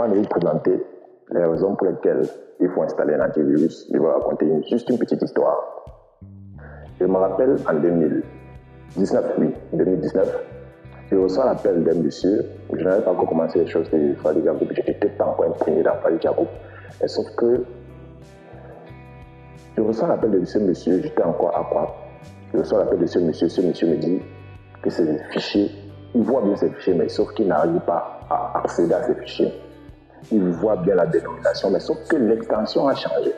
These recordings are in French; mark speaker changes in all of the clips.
Speaker 1: avant de vous présenter les raisons pour lesquelles il faut installer un antivirus, je vais vous raconter juste une petite histoire. Je me rappelle en 2019, je reçois l'appel d'un monsieur. Je n'avais pas encore commencé les choses de Fadi Diago, j'étais peut-être pas encore imprégné dans Fadi Diago. Sauf que je reçois l'appel de ce monsieur, j'étais encore à quoi. Je reçois l'appel de ce monsieur me dit que ces fichiers, il voit bien ces fichiers, mais sauf qu'il n'arrive pas à accéder à ces fichiers. Il voit bien la dénomination, mais sauf que l'extension a changé.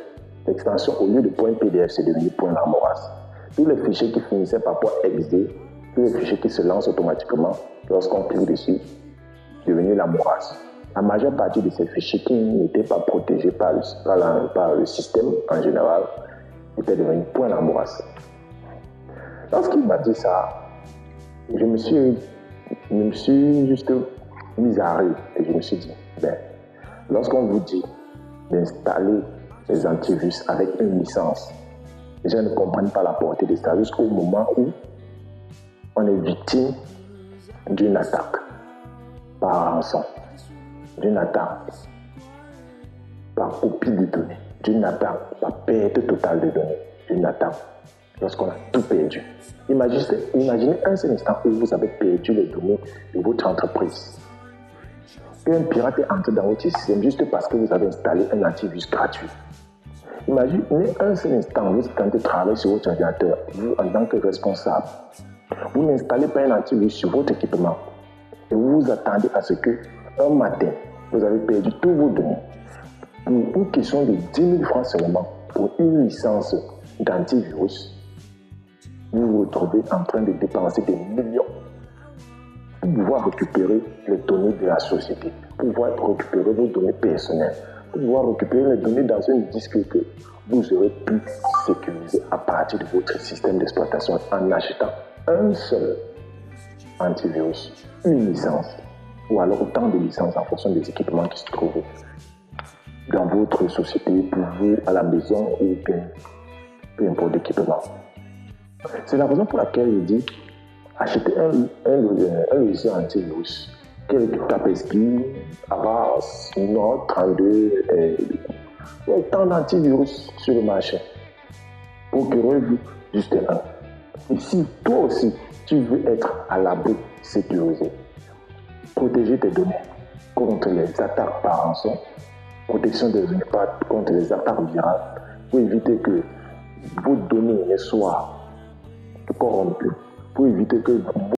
Speaker 1: L'extension, au lieu de .pdf, c'est devenu .lamoras. Tous les fichiers qui finissaient par .exe, tous les fichiers qui se lancent automatiquement lorsqu'on clique dessus, devenu lamoras. La majeure partie de ces fichiers qui n'étaient pas protégés par le système en général étaient devenus .lamoras. Lorsqu'il m'a dit ça, je me suis juste mis à rire et je me suis dit, lorsqu'on vous dit d'installer les antivirus avec une licence, les gens ne comprennent pas la portée des services au moment où on est victime d'une attaque par rançon, d'une attaque par copie de données, d'une attaque par perte totale de données, d'une attaque lorsqu'on a tout perdu. Imaginez un seul instant où vous avez perdu les données de votre entreprise. Et un pirate est entré dans votre système juste parce que vous avez installé un antivirus gratuit. Imaginez un seul instant où vous êtes en train de travailler sur votre ordinateur, vous en tant que responsable. Vous n'installez pas un antivirus sur votre équipement et vous vous attendez à ce que un matin, vous avez perdu tous vos données. Pour une question de 10 000 francs seulement, pour une licence d'antivirus, vous vous retrouvez en train de dépenser des millions pour pouvoir récupérer les données de la société, pour pouvoir récupérer vos données personnelles, pour pouvoir récupérer les données dans un disque que vous aurez pu sécuriser à partir de votre système d'exploitation en achetant un seul antivirus, une licence, ou alors autant de licences en fonction des équipements qui se trouvent dans votre société, pour vous, à la maison ou peu importe l'équipement. C'est la raison pour laquelle je dis acheter un logiciel antivirus. Quel est Kaspersky, Avast, Nord 32, il y a tant d'antivirus sur le marché. Procurez-vous juste un. Et si toi aussi, tu veux être à l'abri sécurisé, protéger tes données contre les attaques par rançon, protection des données contre les attaques virales, pour éviter que vos données ne soient corrompues, pour éviter que